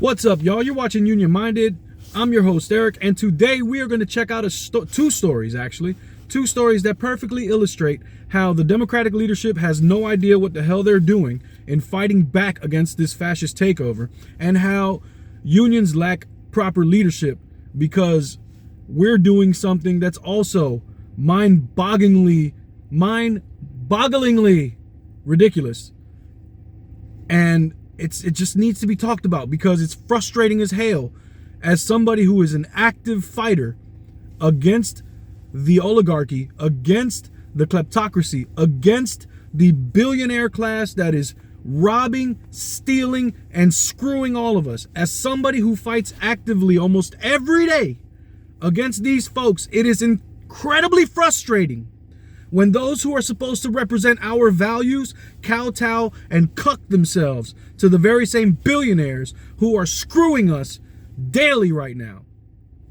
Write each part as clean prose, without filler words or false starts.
What's up, y'all? You're watching Union Minded. I'm your host, Eric, and today we are going to check out two stories that perfectly illustrate how the Democratic leadership has no idea what the hell they're doing in fighting back against this fascist takeover, and how unions lack proper leadership because we're doing something that's also mind-bogglingly ridiculous. And it just needs to be talked about because it's frustrating as hell as somebody who is an active fighter against the oligarchy, against the kleptocracy, against the billionaire class that is robbing, stealing, and screwing all of us. As somebody who fights actively almost every day against these folks, it is incredibly frustrating when those who are supposed to represent our values kowtow and cuck themselves to the very same billionaires who are screwing us daily right now.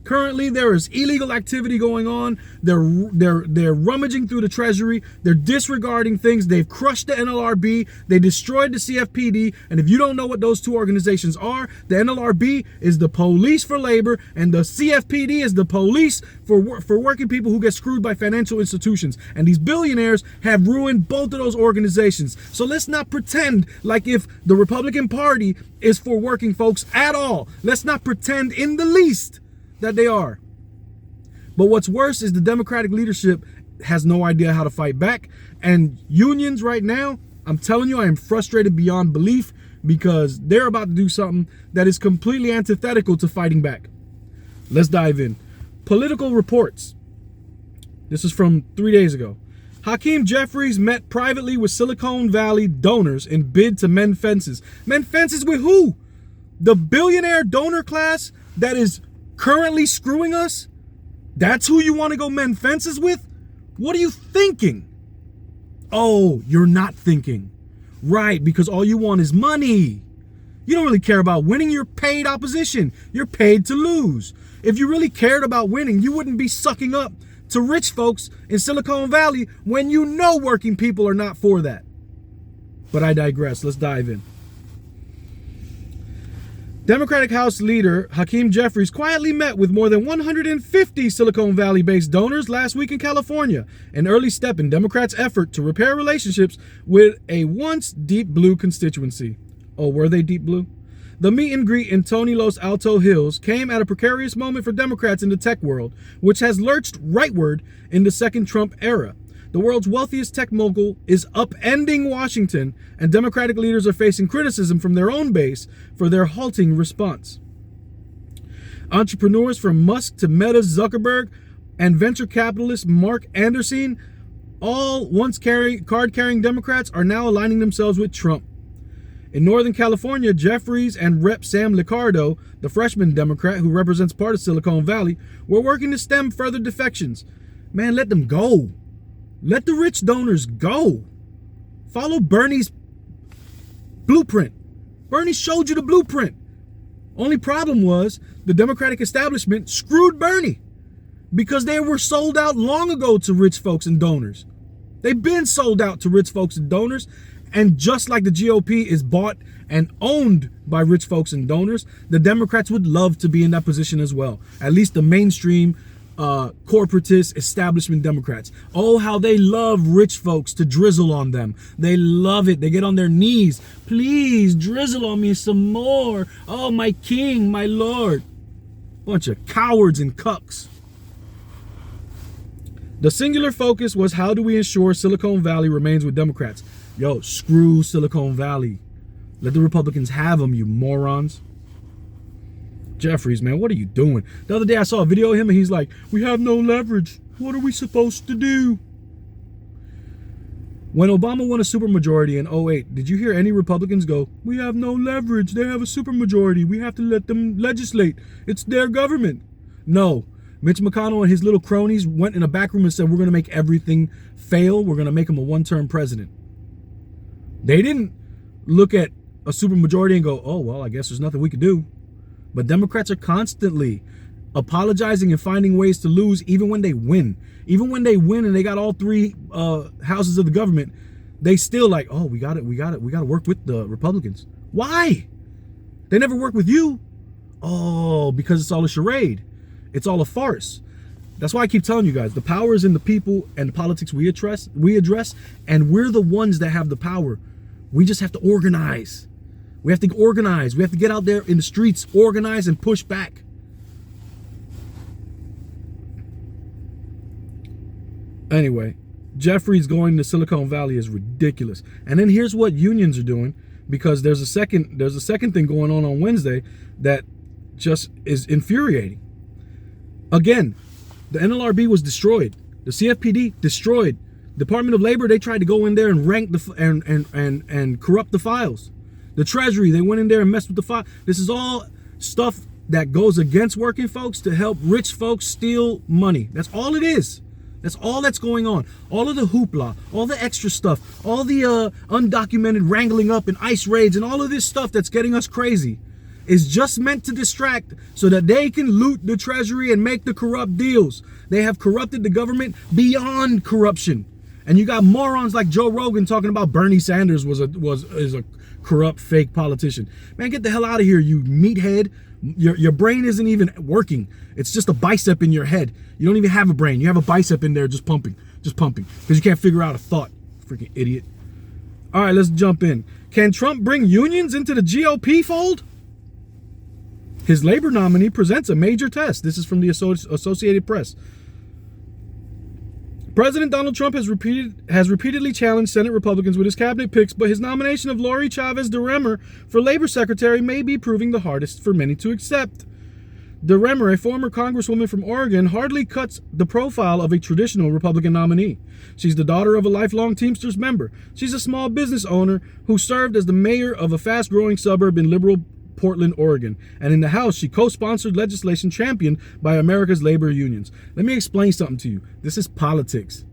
Currently, there is illegal activity going on. They're rummaging through the treasury. They're disregarding things. They've crushed the NLRB. They destroyed the CFPB. And if you don't know what those two organizations are, the NLRB is the police for labor, and the CFPB is the police for working people who get screwed by financial institutions. And these billionaires have ruined both of those organizations. So let's not pretend like if the Republican Party is for working folks at all. Let's not pretend in the least that they are. But what's worse is the Democratic leadership has no idea how to fight back. And unions right now, I'm telling you, I am frustrated beyond belief because they're about to do something that is completely antithetical to fighting back. Let's dive in. Political reports. This is from 3 days ago. Hakeem Jeffries met privately with Silicon Valley donors in bid to mend fences. Mend fences with who? The billionaire donor class that is currently screwing us? That's who you want to go mend fences with? What are you thinking? Oh, you're not thinking. Right, because all you want is money. You don't really care about winning. You're paid opposition. You're paid to lose. If you really cared about winning, you wouldn't be sucking up to rich folks in Silicon Valley when you know working people are not for that. But I digress. Let's dive in. Democratic House leader Hakeem Jeffries quietly met with more than 150 Silicon Valley-based donors last week in California, an early step in Democrats' effort to repair relationships with a once deep blue constituency. Oh, were they deep blue? The meet and greet in Tony Los Alto Hills came at a precarious moment for Democrats in the tech world, which has lurched rightward in the second Trump era. The world's wealthiest tech mogul is upending Washington, and Democratic leaders are facing criticism from their own base for their halting response. Entrepreneurs from Musk to Meta's Zuckerberg and venture capitalist Mark Anderson, all once card-carrying Democrats, are now aligning themselves with Trump. In Northern California, Jeffries and Rep. Sam Liccardo, the freshman Democrat who represents part of Silicon Valley, were working to stem further defections. Man, let them go. Let the rich donors go. Follow Bernie's blueprint. Bernie showed you the blueprint. Only problem was the Democratic establishment screwed Bernie because they were sold out long ago to rich folks and donors. They've been sold out to rich folks and donors. And just like the GOP is bought and owned by rich folks and donors, the Democrats would love to be in that position as well. At least the mainstream corporatist establishment Democrats. Oh, how they love rich folks to drizzle on them. They love it. They get on their knees. Please drizzle on me some more. Oh, my king, my lord. Bunch of cowards and cucks. The singular focus was, how do we ensure Silicon Valley remains with Democrats? Yo, screw Silicon Valley. Let the Republicans have them, you morons. Jeffries, man, what are you doing? The other day I saw a video of him and he's like, we have no leverage. What are we supposed to do? When Obama won a supermajority in 2008, did you hear any Republicans go, we have no leverage. They have a supermajority. We have to let them legislate. It's their government. No. Mitch McConnell and his little cronies went in a back room and said, we're going to make everything fail. We're going to make him a one-term president. They didn't look at a supermajority and go, oh, well, I guess there's nothing we could do. But Democrats are constantly apologizing and finding ways to lose even when they win. Even when they win and they got all three houses of the government, they still like, oh, we got to work with the Republicans. Why? They never work with you. Oh, because it's all a charade. It's all a farce. That's why I keep telling you guys, the power is in the people and the politics we address, and we're the ones that have the power. We just have to organize. We have to organize. We have to get out there in the streets, organize, and push back. Anyway, Jeffries going to Silicon Valley is ridiculous. And then here's what unions are doing, because there's a second thing going on Wednesday that just is infuriating. Again, the NLRB was destroyed. The CFPD destroyed. Department of Labor, they tried to go in there and rank and corrupt the files. The Treasury, they went in there and messed with the file. This is all stuff that goes against working folks to help rich folks steal money. That's all it is. That's all that's going on. All of the hoopla, all the extra stuff, all the undocumented wrangling up and ICE raids and all of this stuff that's getting us crazy is just meant to distract so that they can loot the Treasury and make the corrupt deals. They have corrupted the government beyond corruption. And you got morons like Joe Rogan talking about Bernie Sanders is a corrupt fake politician. Man, get the hell out of here, you meathead. Your brain isn't even working. It's just a bicep in your head. You don't even have a brain. You have a bicep in there just pumping, because you can't figure out a thought. Freaking idiot. All right, let's jump in. Can Trump bring unions into the GOP fold? His labor nominee presents a major test. This is from the Associated Press. President Donald Trump has repeatedly challenged Senate Republicans with his cabinet picks, but his nomination of Lori Chavez DeRemer for Labor Secretary may be proving the hardest for many to accept. DeRemer, a former congresswoman from Oregon, hardly cuts the profile of a traditional Republican nominee. She's the daughter of a lifelong Teamsters member. She's a small business owner who served as the mayor of a fast-growing suburb in liberal Portland, Oregon. And in the House, she co-sponsored legislation championed by America's labor unions. Let me explain something to you. This is politics.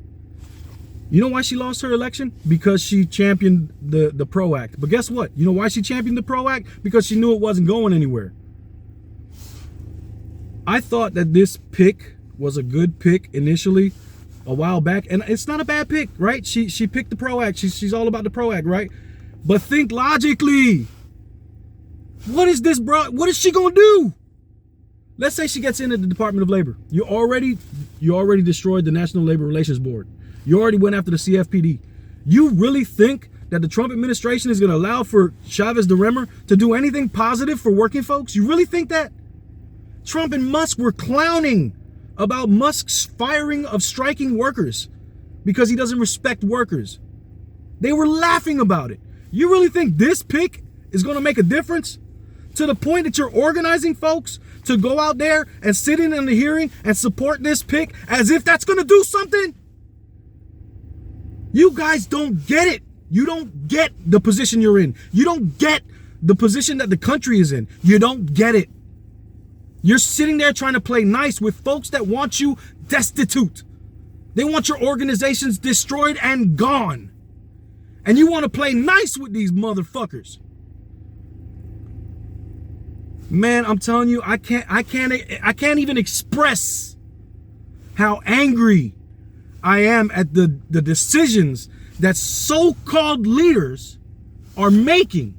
You know why she lost her election? Because she championed the PRO Act. But guess what? You know why she championed the PRO Act? Because she knew it wasn't going anywhere. I thought that this pick was a good pick initially a while back. And it's not a bad pick, right? She picked the PRO Act. She's all about the PRO Act, right? But think logically. What is this, bro? What is she gonna do? Let's say she gets into the Department of Labor. You already destroyed the National Labor Relations Board. You already went after the CFPD. You really think that the Trump administration is gonna allow for Chavez DeRemer to do anything positive for working folks? You really think that? Trump and Musk were clowning about Musk's firing of striking workers because he doesn't respect workers. They were laughing about it. You really think this pick is gonna make a difference? To the point that you're organizing folks to go out there and sit in on the hearing and support this pick as if that's going to do something? You guys don't get it. You don't get the position you're in. You don't get the position that the country is in. You don't get it. You're sitting there trying to play nice with folks that want you destitute. They want your organizations destroyed and gone. And you want to play nice with these motherfuckers. Man, I'm telling you, I can't even express how angry I am at the decisions that so-called leaders are making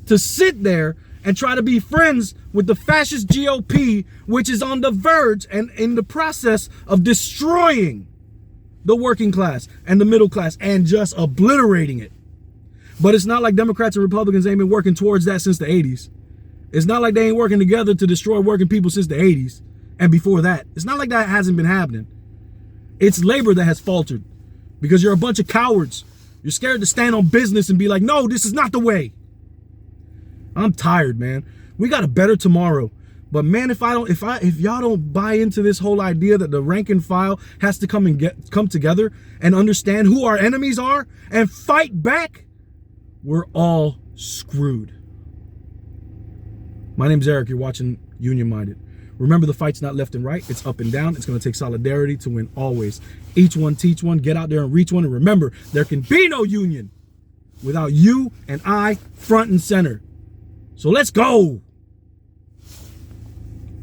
to sit there and try to be friends with the fascist GOP, which is on the verge and in the process of destroying the working class and the middle class and just obliterating it. But it's not like Democrats and Republicans ain't been working towards that since the 80s. It's not like they ain't working together to destroy working people since the 80s and before that. It's not like that hasn't been happening. It's labor that has faltered because you're a bunch of cowards. You're scared to stand on business and be like, no, this is not the way. I'm tired, man. We got a better tomorrow. But man, if y'all don't buy into this whole idea that the rank and file has to come together and understand who our enemies are and fight back, we're all screwed. My name's Eric. You're watching Union Minded. Remember, the fight's not left and right. It's up and down. It's going to take solidarity to win always. Each one teach one. Get out there and reach one. And remember, there can be no union without you and I front and center. So let's go.